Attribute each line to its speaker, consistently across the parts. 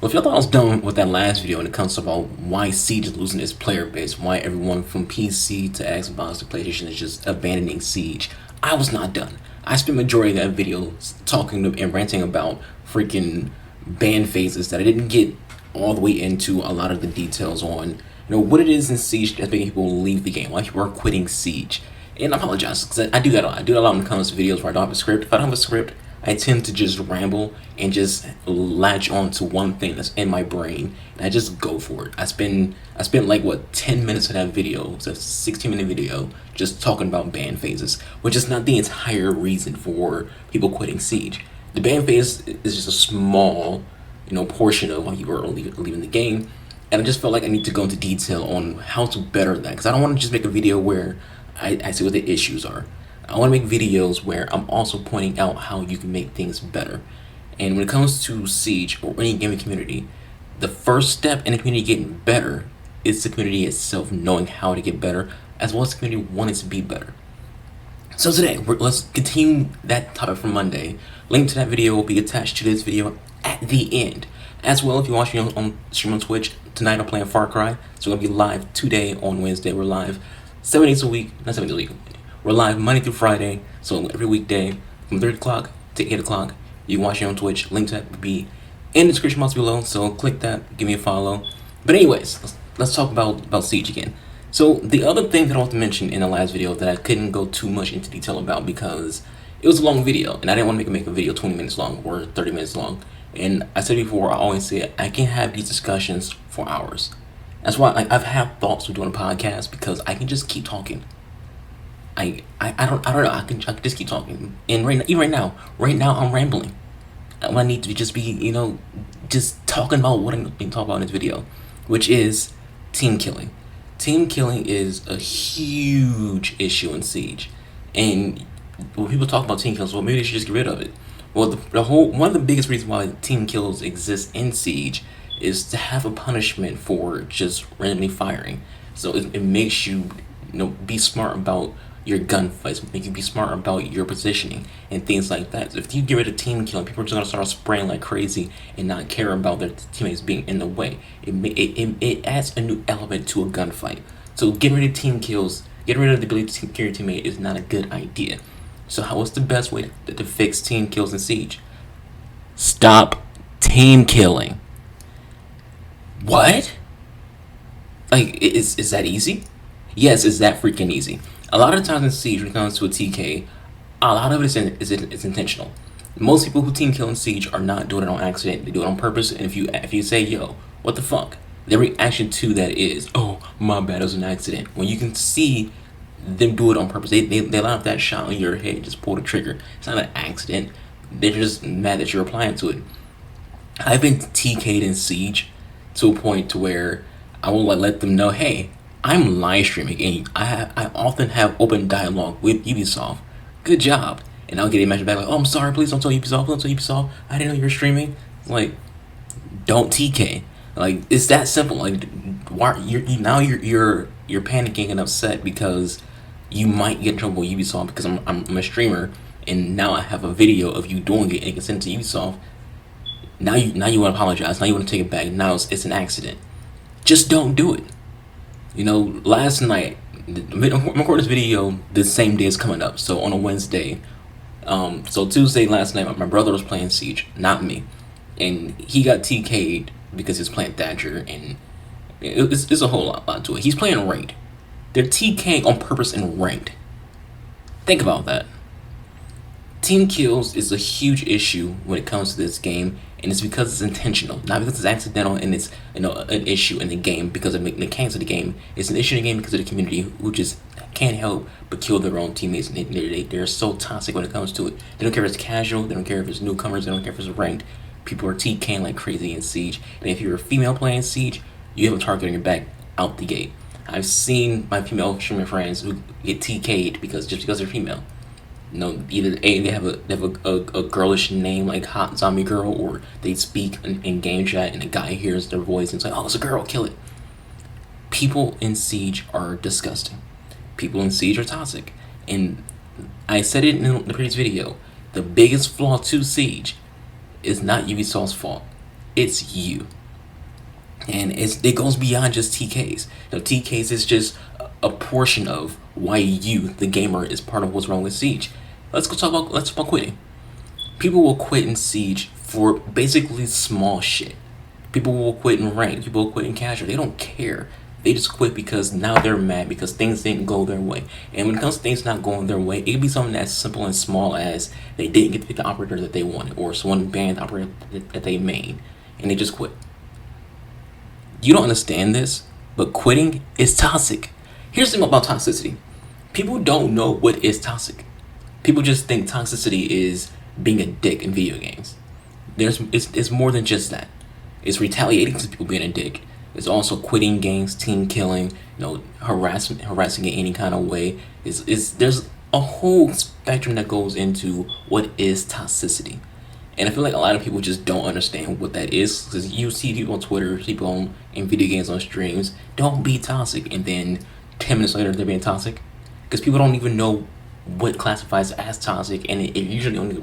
Speaker 1: Well, if y'all thought I was done with that last video when it comes to about why Siege is losing its player base, why everyone from PC to Xbox to PlayStation is just abandoning Siege, I was not done. I spent majority of that video talking and ranting about freaking ban phases that I didn't get all the way into a lot of the details on, what it is in Siege that's making people leave the game, why people are quitting Siege. And I apologize because I do that a lot. I do that a lot when it comes to videos where I don't have a script. If I don't have a script, I tend to just ramble and just latch on to one thing that's in my brain, and I just go for it. I spent like 10 minutes of that video, it's a 16-minute video, just talking about ban phases, which is not the entire reason for people quitting Siege. The ban phase is just a small, portion of why you are leaving the game, and I just felt like I need to go into detail on how to better that because I don't want to just make a video where I see what the issues are. I want to make videos where I'm also pointing out how you can make things better. And when it comes to Siege or any gaming community, the first step in the community getting better is the community itself knowing how to get better, as well as the community wanting to be better. So today, let's continue that topic from Monday. Link to that video will be attached to this video at the end. As well, if you're watching on stream on Twitch, tonight I'm playing Far Cry. So we're going to be live today on Wednesday. We're live 7 days a week, not 7 days a week. We're live Monday through Friday, so every weekday from 3 o'clock to 8 o'clock. You can watch it on Twitch. Link to that will be in the description box below, so click that, give me a follow. But anyways, let's talk about Siege again. So the other thing that I want to mention in the last video that I couldn't go too much into detail about because it was a long video, and I didn't want to make a video 20 minutes long or 30 minutes long. And I said before, I always say I can have these discussions for hours. That's why I've had thoughts of doing a podcast because I can just keep talking. I don't know. I can just keep talking. And right now I'm rambling. I need to just be just talking about what I'm going to talk about in this video, which is team killing. Team killing is a huge issue in Siege, and when people talk about team kills, well, maybe they should just get rid of it. Well, one of the biggest reasons why team kills exist in Siege is to have a punishment for just randomly firing. So it makes you be smart about your gunfights, make you be smart about your positioning and things like that. So if you get rid of team killing, people are just gonna start spraying like crazy and not care about their teammates being in the way. It adds a new element to a gunfight. So getting rid of team kills, getting rid of the ability to kill your teammate is not a good idea. So what's the best way to fix team kills in Siege? Stop team killing. What? Like, is that easy? Yes, it's that freaking easy. A lot of times in Siege, when it comes to a TK, a lot of it is intentional. Most people who team kill in Siege are not doing it on accident. They do it on purpose. And if you say, yo, what the fuck? Their reaction to that is, oh, my bad, it was an accident. When you can see them do it on purpose, they line up that shot on your head, just pull the trigger. It's not an accident. They're just mad that you're applying to it. I've been TK'd in Siege to a point to where I will let them know, hey, I'm live streaming and I often have open dialogue with Ubisoft. Good job. And I'll get a message back like, oh, I'm sorry, please don't tell Ubisoft, I didn't know you were streaming. Like, don't TK. Like, it's that simple. Like, why you're panicking and upset because you might get in trouble with Ubisoft because I'm a streamer and now I have a video of you doing it and you can send it to Ubisoft. Now you want to apologize. Now you want to take it back. Now it's an accident. Just don't do it. Last night, I'm recording this video the same day it's coming up, so on a Wednesday. So Tuesday last night, my brother was playing Siege, not me, and he got TK'd because he's playing Thatcher, and it's a whole lot to it. He's playing ranked. They're TKing on purpose in ranked. Think about that. Team kills is a huge issue when it comes to this game, and it's because it's intentional, not because it's accidental and it's an issue in the game because of the mechanics of the game. It's an issue in the game because of the community who just can't help but kill their own teammates, and they're so toxic when it comes to it. They don't care if it's casual, they don't care if it's newcomers, they don't care if it's ranked. People are TKing like crazy in Siege, and if you're a female playing Siege, you have a target on your back out the gate. I've seen my female streamer friends who get TK'd because they're female. Either they have a girlish name like Hot Zombie Girl, or they speak in game chat and a guy hears their voice and it's like, oh, it's a girl, kill it. People in Siege are disgusting. People in Siege are toxic. And I said it in the previous video, the biggest flaw to Siege is not Ubisoft's fault. it's you. And it goes beyond just TKs. TKs is just a portion of why you, the gamer, is part of what's wrong with Siege. Let's talk about quitting. People will quit in Siege for basically small shit. People will quit in rank. People will quit in casual. They don't care. They just quit because now they're mad because things didn't go their way. And when it comes to things not going their way, it could be something as simple and small as they didn't get to pick the operator that they wanted, or someone banned the operator that they main, and they just quit. You don't understand this, but quitting is toxic. Here's the thing about toxicity. People don't know what is toxic. People just think toxicity is being a dick in video games. It's more than just that. It's retaliating to people being a dick. It's also quitting games, team killing, harassing in any kind of way. There's a whole spectrum that goes into what is toxicity. And I feel like a lot of people just don't understand what that is, because you see people on Twitter, people in video games on streams, don't be toxic, and then 10 minutes later they're being toxic, because people don't even know what classifies as toxic, and it usually only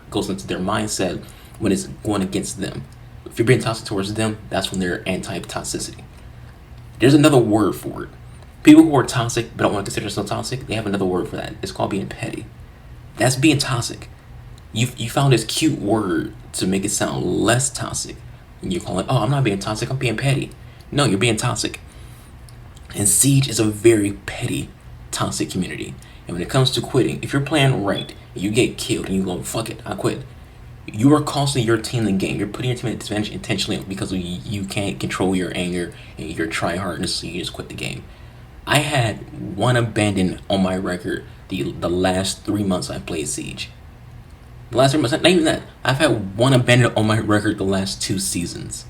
Speaker 1: goes into their mindset when it's going against them. If you're being toxic towards them, that's when they're anti-toxicity. There's another word for it. People who are toxic but don't want to consider themselves toxic, they have another word for that. It's called being petty. That's being toxic. You found this cute word to make it sound less toxic. And you call it, oh, I'm not being toxic, I'm being petty. No, you're being toxic. And Siege is a very petty, toxic community. And when it comes to quitting, if you're playing ranked and you get killed and you go, fuck it, I quit, you are costing your team the game. You're putting your team at disadvantage intentionally because you can't control your anger and you're trying hard, so you just quit the game. I had one abandon on my record the last 3 months I played Siege. The last 3 months, not even that. I've had one abandon on my record the last 2 seasons.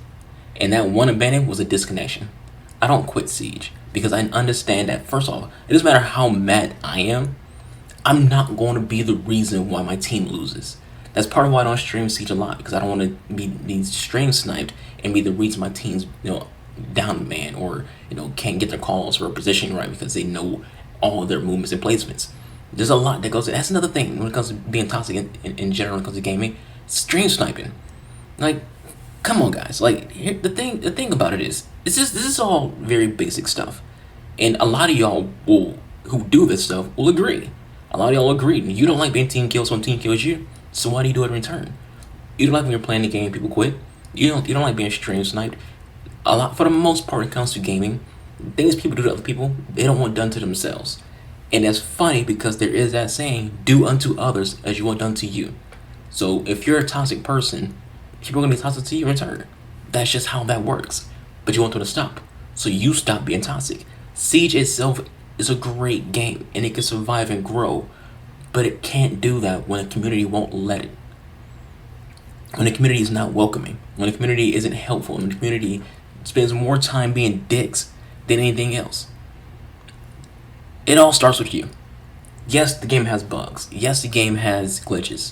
Speaker 1: And that one abandon was a disconnection. I don't quit Siege because I understand that, first off, it doesn't matter how mad I am, I'm not going to be the reason why my team loses. That's part of why I don't stream Siege a lot, because I don't want to be stream sniped and be the reason my team's down man, or can't get their calls or positioning right because they know all of their movements and placements. There's a lot that goes in. That's another thing when it comes to being toxic in general when it comes to gaming. Stream sniping. Like, come on guys. Like, the thing about it is, this is all very basic stuff. And a lot of y'all who do this stuff will agree. A lot of y'all agree. You don't like being team killed, so when team kills you, so why do you do it in return? You don't like when you're playing the game, people quit. You don't like being stream sniped. For the most part, when it comes to gaming, things people do to other people, they don't want done to themselves. And that's funny because there is that saying, do unto others as you want done to you. So if you're a toxic person, people are going to be toxic to you in return. That's just how that works. But you want them to stop. So you stop being toxic. Siege itself is a great game and it can survive and grow. But it can't do that when a community won't let it. When a community is not welcoming. When a community isn't helpful. When a community spends more time being dicks than anything else. It all starts with you. Yes, the game has bugs. Yes, the game has glitches.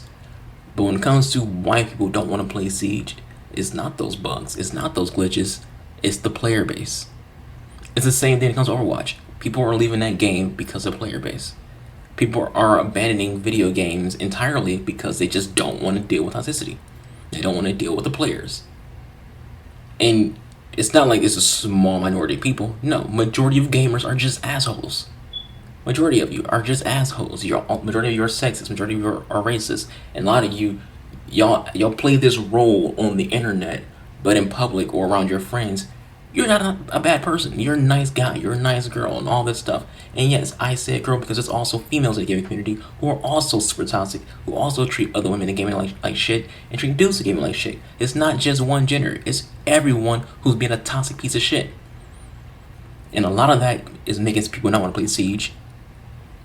Speaker 1: But when it comes to why people don't want to play Siege, it's not those bugs. It's not those glitches. It's the player base. It's the same thing when it comes to Overwatch. People are leaving that game because of player base. People are abandoning video games entirely because they just don't want to deal with toxicity. They don't want to deal with the players. And it's not like it's a small minority of people. No, majority of gamers are just assholes. Majority of you are just assholes. Majority of you are sexist. Majority of you are racist. And a lot of you, y'all play this role on the internet, but in public or around your friends, you're not a bad person. You're a nice guy. You're a nice girl and all this stuff. And yes, I say girl because there's also females in the gaming community who are also super toxic, who also treat other women in gaming like shit and treat dudes in gaming like shit. It's not just one gender. It's everyone who's being a toxic piece of shit. And a lot of that is making people not want to play Siege.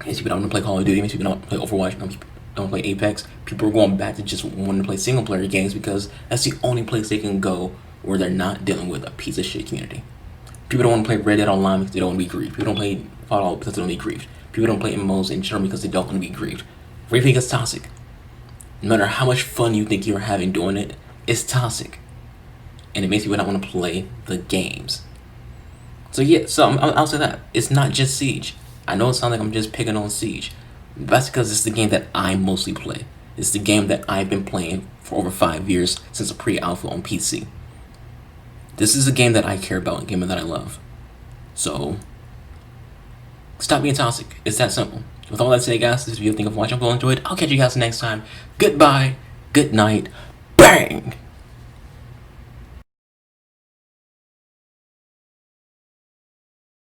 Speaker 1: Makes people don't want to play Call of Duty. Makes people don't want to play Overwatch. Don't want to play Apex. People are going back to just wanting to play single player games because that's the only place they can go where they're not dealing with a piece of shit community. People don't want to play Red Dead Online because they don't want to be grieved. People don't play Fallout because they don't want to be grieved. People don't play MMOs in general because they don't want to be grieved. Everything is toxic. No matter how much fun you think you're having doing it, it's toxic. And it makes people not want to play the games. So yeah, I'll say that. It's not just Siege. I know it sounds like I'm just picking on Siege. But that's because it's the game that I mostly play. It's the game that I've been playing for over 5 years since a pre-alpha on PC. This is a game that I care about, a game that I love. So, stop being toxic. It's that simple. With all that said, guys, this video, thank you for watching. I'm going to enjoy it. I'll catch you guys next time. Goodbye. Good night. Bang!